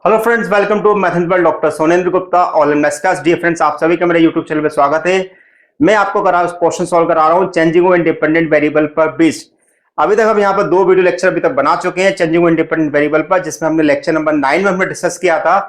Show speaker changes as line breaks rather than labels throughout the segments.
Hello friends, welcome to mathematical doctor Sonendra Gupta online maths class. Dear friends, आप सभी का मेरे यूट्यूब चैनल पे स्वागत है। मैं आपको क्वेश्चन सॉल्व करा रहा हूँ चेंजिंग ऑफ इंडिपेंडेंट वेरिएबल पर बेस्ड। अभी तक हम यहाँ पर दो वीडियो लेक्चर अभी तक बना चुके हैं चेंजिंग ऑफ इंडिपेंडेंट वेरिएबल पर, जिसमें हमने लेक्चर नंबर 9 में हमने डिस्कस किया था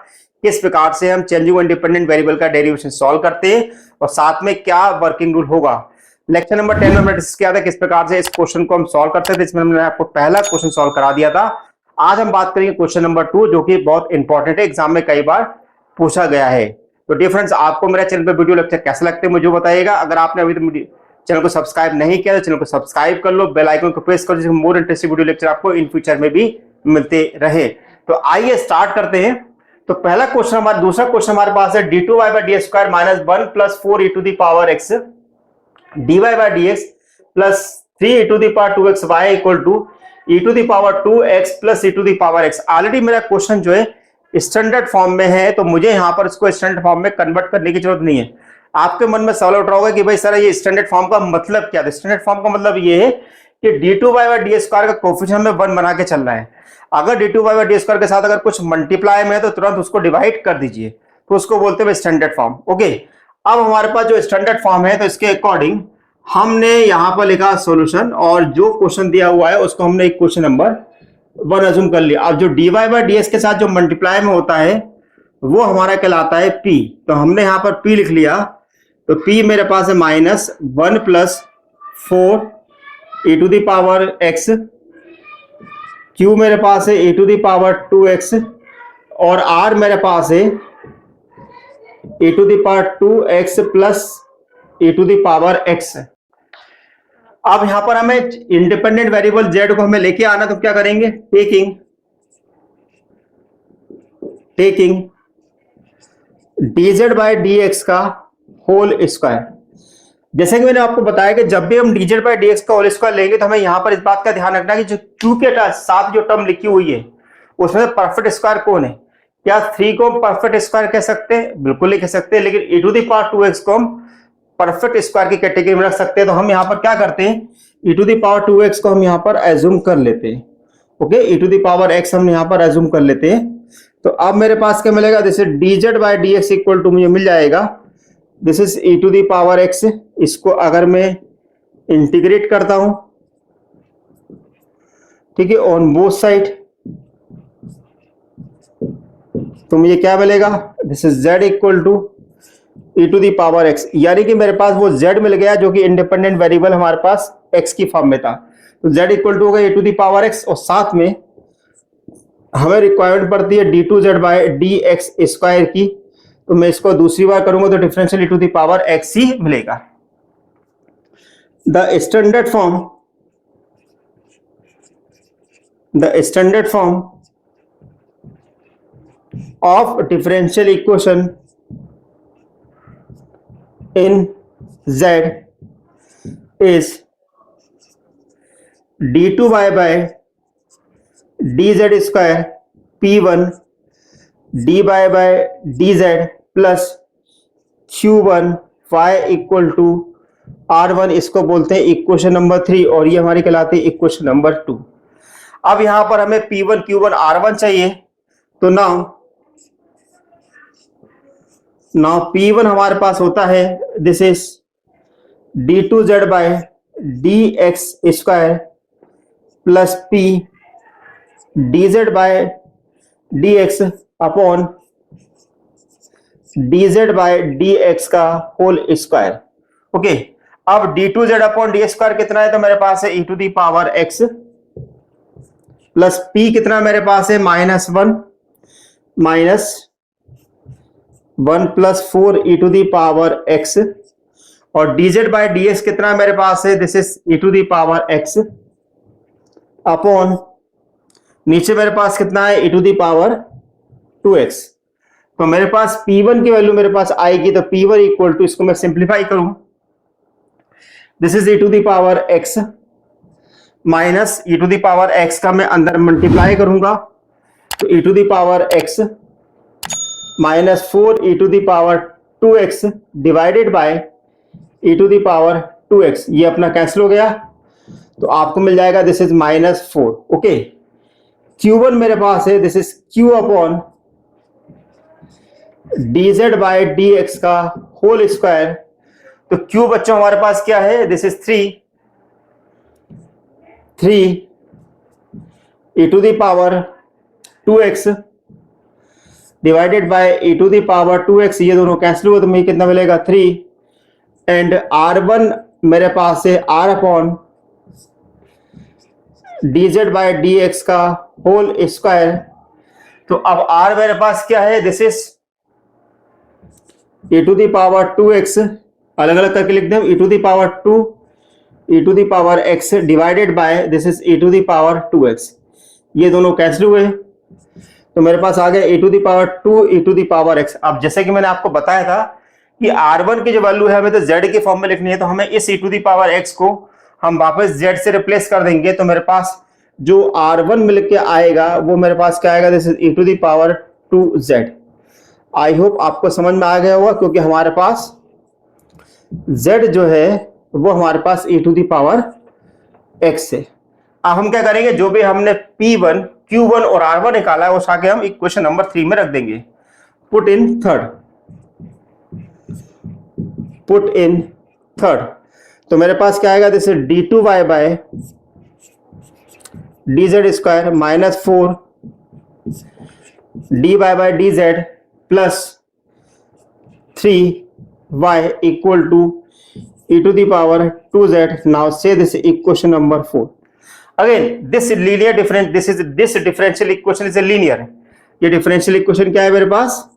किस प्रकार से हम चेंजिंग ऑफ इंडिपेंडेंट वेरिएबल का डेरिवेशन सॉल्व करते हैं और साथ में क्या वर्किंग रूल होगा। लेक्चर नंबर 10 में हमने डिस्कस किया था किस प्रकार से इस क्वेश्चन को हम सॉल्व करते थे, इसमें हमने आपको पहला क्वेश्चन सॉल्व करा दिया था। आज हम बात करेंगे क्वेश्चन नंबर 2, जो कि बहुत इंपॉर्टेंट है, एग्जाम में कई बार पूछा गया है। तो डियर फ्रेंड्स, आपको मेरे चैनल पे वीडियो लेक्चर कैसे लगते हैं मुझे बताइएगा। अगर आपने अभी तक चैनल को सब्सक्राइब नहीं किया तो चैनल को सब्सक्राइब कर लो, बेल आइकन को प्रेस कर दो, जिससे मोर इंटरेस्टिंग वीडियो लेक्चर आपको इन फ्यूचर में भी मिलते रहे। तो आइए स्टार्ट करते हैं। तो पहला क्वेश्चन हमारा, दूसरा क्वेश्चन हमारे पास है d2y/d² minus 1 plus 4 e to the power x dy/dx plus 3 e to the power 2x y equal to e to the power 2x plus e to the power x। Already मेरा question जो है standard form में है, तो मुझे यहां पर इसको स्टैंडर्ड फॉर्म में कन्वर्ट करने की जरूरत नहीं है। आपके मन में सवाल उठ रहा होगा कि भाई सर ये स्टैंडर्ड फॉर्म का मतलब क्या है। स्टैंडर्ड फॉर्म का मतलब ये है कि d2y/d² का कोफिशिएंट हमें 1 बना के चलना है। अगर d2y/d² के साथ अगर कुछ मल्टीप्लाई में है तो तुरंत उसको डिवाइड कर दीजिए, तो उसको बोलते हैं स्टैंडर्ड फॉर्म। ओके, अब हमारे पास जो स्टैंडर्ड फॉर्म है तो इसके अकॉर्डिंग हमने यहां पर लिखा सॉल्यूशन, और जो क्वेश्चन दिया हुआ है उसको हमने एक क्वेश्चन नंबर 1 अज्यूम कर लिया। अब जो dy/ds के साथ जो मल्टीप्लाई में होता है वो हमारा कहलाता है p, तो हमने यहां पर p लिख लिया। तो p मेरे पास है -1 plus 4 e to the power x, q मेरे पास है e to the power 2x, और r मेरे पास है e to the power 2x plus e to the power x। अब यहां पर हमें इंडिपेंडेंट वेरिएबल z को हमें लेके आना, तो क्या करेंगे, टेकिंग dz/dx का होल स्क्वायर। जैसे कि मैंने आपको बताया कि जब भी हम dz/dx का होल स्क्वायर लेंगे तो हमें यहां पर इस बात का ध्यान रखना है कि जो q के साथ जो टर्म लिखी हुई है उसमें परफेक्ट स्क्वायर कौन है। क्या 3 को हम परफेक्ट स्क्वायर कह सकते हैं? बिल्कुल नहीं कह सकते, लेकिन e to the power 2x को हम परफेक्ट स्क्वायर की कैटेगरी में रख सकते हैं। तो हम यहां पर क्या करते हैं, e to the power 2x को हम यहां पर एज्यूम कर लेते हैं। Okay, e to the power x हम यहां पर एज्यूम कर लेते हैं। तो अब मेरे पास क्या मिलेगा, जैसे dz/dx इक्वल टू मुझे मिल जाएगा, this is e to the power x। इसको अगर मैं इंटीग्रेट करता हूं, ठीक है, ऑन बोथ साइड, तो मुझे क्या मिलेगा, this is z equal to e to the power x, यानी कि मेरे पास वो z मिल गया जो कि इंडिपेंडेंट वेरिएबल हमारे पास x की फॉर्म में था। तो z इक्वल टू हो गया e to the power x, और साथ में हमें रिक्वायरमेंट पड़ती है d2z/dx स्क्वायर की, तो मैं इसको दूसरी बार करूंगा तो differential e to the power x ही मिलेगा। The standard form of differential equation in z is d2y/dz square p1 dy/dz plus q1 y equal to r1। इसको बोलते हैं इक्वेशन नंबर 3, और ये हमारी कहलाती है इक्वेशन नंबर 2। अब यहां पर हमें p1 q1 r1 चाहिए, तो नाउ p1 हमारे पास होता है, this is d2z/dx square plus p dz/dx upon dz/dx का होल स्क्वायर। ओके, अब d2z अपॉन डी स्क्वायर कितना है, तो मेरे पास है e to the power x plus p कितना मेरे पास है -1 plus 4 e to the power x, और dz/dx कितना मेरे पास है, this is e to the power x upon नीचे मेरे पास कितना है, e to the power 2x। तो मेरे पास p1 की वैल्यू मेरे पास आएगी, तो p1 इक्वल टू, इसको मैं सिंप्लीफाई करूं, this is e to the power x minus e to the power x का मैं अंदर मल्टीप्लाई करूंगा, तो e to the power x minus 4 e to the power 2x divided by e to the power 2x, ये अपना cancel हो गया, तो आपको मिल जाएगा दिस इज -4। ओके, Q1 मेरे पास है, this is Q upon dz by dx का होल स्क्वायर। तो q बच्चों हमारे पास क्या है, this is 3 e to the power 2x divided by e to the power 2x, ये दोनों कैंसिल हुए तो मुझे कितना मिलेगा 3, एंड r1 मेरे पास है r upon dz by dx का होल स्क्वायर। तो अब r मेरे पास क्या है, this is e to the power 2x, अलग अलग करके लिख दें, e to the power 2 e to the power x divided by this is e to the power 2x, ये दोनों कैंसिल हुए तो मेरे पास आ गया e to the power 2 e to the power x। अब जैसे कि मैंने आपको बताया था कि r1 की जो वैल्यू है हमें तो z के फॉर्म में लिखनी है, तो हमें इस e to the power x को हम वापस z से रिप्लेस कर देंगे, तो मेरे पास जो r1 मिल के आएगा वो मेरे पास क्या आएगा, this is e to the power 2z। I hope आपको समझ में आ गया होगा, क्योंकि हमारे पास z जो है वो हमारे पास e to the power x है। अब हम क्या करेंगे, जो भी हमने p1 q1 और r1 निकाला है उस आगे हम इक्वेशन नंबर 3 में रख देंगे। पुट इन थर्ड, तो मेरे पास क्या आएगा, this is d2y by dz square minus 4 dy by dz plus 3y equal to e to the power 2z। Now say this equation number 4। Again this differential equation is a linear. ये differential equation क्या है मेरे पास,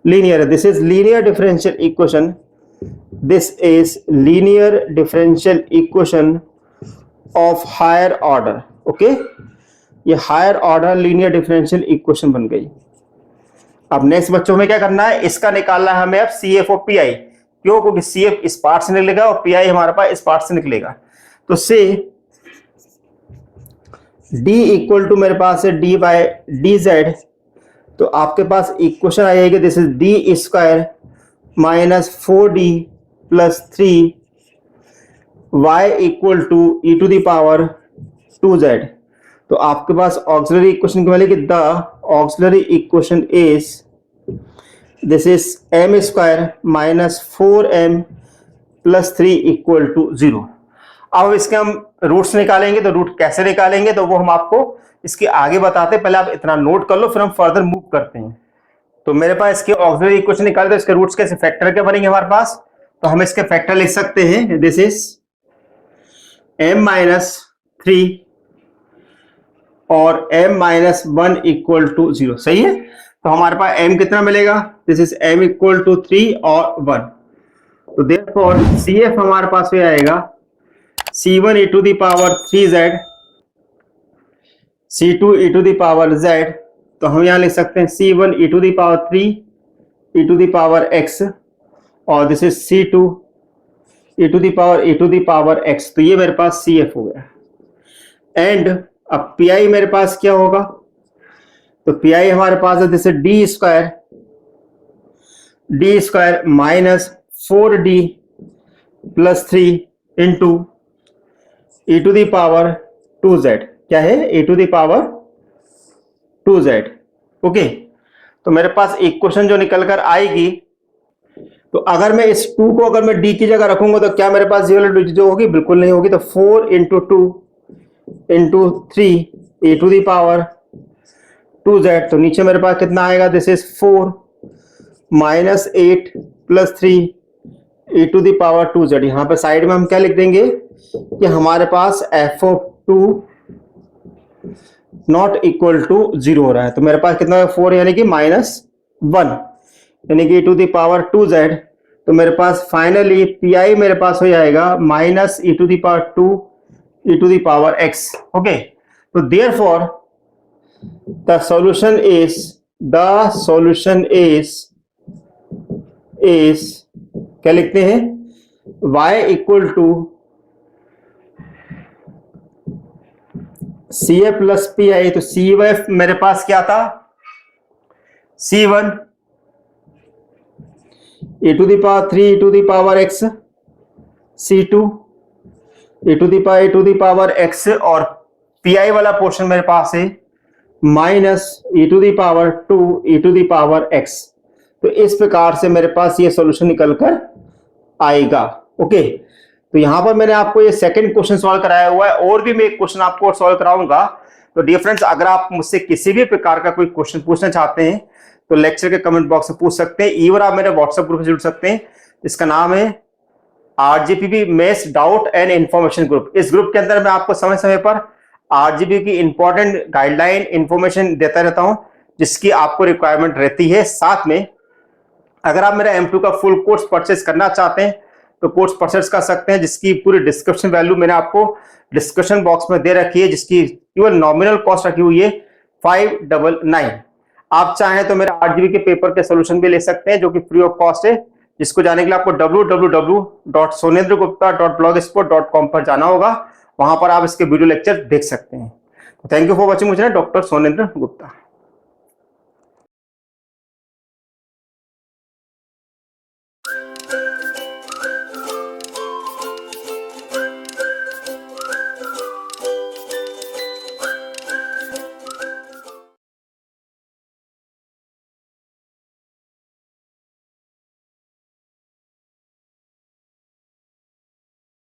linear है। This is linear differential equation, this is linear differential equation of higher order. Okay, ये higher order linear differential equation बन गई। अब नेक्स्ट बच्चों में क्या करना है, इसका निकालना है हमें अब CF और PI। क्यों, क्योंकि CF इस पार्ट से निकलेगा और PI हमारे पास इस पार्ट से निकलेगा। तो से D इक्वल टू मेरे पास है D बाय dz, तो आपके पास इक्वेशन आ जाएगी, this is D square minus 4D plus 3y equal to e to the power 2z। तो आपके पास ऑक्सिलरी इक्वेशन की value the auxiliary equation is this is m square minus 4m plus 3 equal to 0। अब इसके हम roots निकालेंगे, तो root कैसे निकालेंगे तो वो हम आपको इसके आगे बताते हैं, पहले आप इतना नोट कर लो फिर हम फर्दर मूव करते हैं। तो मेरे पास इसके ऑक्सिलरी इक्वेशन निकाले, तो इसके रूट्स कैसे, फैक्टर क्या बनेंगे हमारे पास, तो हम इसके फैक्टर लिख सकते हैं, दिस इज m माइनस 3 और m माइनस 1 इक्वल टू 0। सही है, तो हमारे पास m कितना मिलेगा, this is m equal to 3 और 1। तो देयरफॉर CF हमारे पास में आएगा C1 e to the power 3z, C2 e to the power z। तो हम यहां लिख सकते हैं C1 e to the power 3 e to the power x, और this is C2 e to the power x। तो ये मेरे पास CF हो गया। एंड अब PI मेरे पास क्या होगा, तो PI हमारे पास है, this is D square minus 4D plus 3 into e to the power 2z। क्या है, e to the power 2z। Okay, तो मेरे पास इक्वेशन जो निकल कर आएगी, तो अगर मैं इस 2 को अगर मैं d की जगह रखूंगा तो क्या मेरे पास ये वाली जो होगी, बिल्कुल नहीं होगी। तो 4 into 2 into 3 e to the power 2z। तो नीचे मेरे पास कितना आएगा, this is 4 minus 8 plus 3 e to the power 2z। यहाँ पे साइड में हम क्या लिख देंगे कि हमारे पास f(2) नॉट इक्वल टू 0 हो रहा है। तो मेरे पास कितना है, 4 यानी कि -1 यानी कि e to the power 2z। तो मेरे पास फाइनली PI मेरे पास हो जाएगा minus e to the power 2 e to the power x। Okay, तो देयरफॉर द सॉल्यूशन इज क्या लिखते हैं, y equal to CF plus PI। तो CF मेरे पास क्या था, C1 e to the power 3 e to the power x, C2 e to the power x, और PI वाला पोर्शन मेरे पास है minus e to the power 2 e to the power x। तो इस प्रकार से मेरे पास ये सॉल्यूशन निकल कर आएगा। ओके, तो यहां पर मैंने आपको ये सेकंड क्वेश्चन सॉल्व कराया हुआ है, और भी मैं एक क्वेश्चन आपको सॉल्व कराऊंगा। तो डियर फ्रेंड्स, अगर आप मुझसे किसी भी प्रकार का कोई क्वेश्चन पूछना चाहते हैं तो लेक्चर के कमेंट बॉक्स में पूछ सकते हैं, इवन आप मेरे व्हाट्सएप ग्रुप से जुड़ सकते हैं। इसका नाम है RGPV mess doubt and information group. इस ग्रुप के अंदर मैं आपको समय समय पर आरजीपी की इंपॉर्टेंट गाइडलाइन इंफॉर्मेशन देता रहता हूं, जिसकी आपको रिक्वायरमेंट रहती है। साथ में अगर आप मेरा M2 का फुल कोर्स परचेस करना चाहते हैं तो कोर्स परचेस कर सकते हैं, जिसकी पूरी डिस्क्रिप्शन वैल्यू मैंने आपको डिस्क्रिप्शन बॉक्स में दे रखी है, जिसकी केवल नॉमिनल कॉस्ट रखी हुई है 599। आप चाहें तो मेरे आरजीबी के पेपर के सोल्यूशन भी ले सकते हैं, जो कि फ्री ऑफ कॉस्ट है, जिसको जाने के लिए आपको www.sonendragupta.blogspot.com पर जाना होगा। वहां पर आप इसके वीडियो लेक्चर देख सकते हैं। थैंक यू फॉर वॉचिंग मुझे डॉक्टर सोनेंद्र गुप्ता।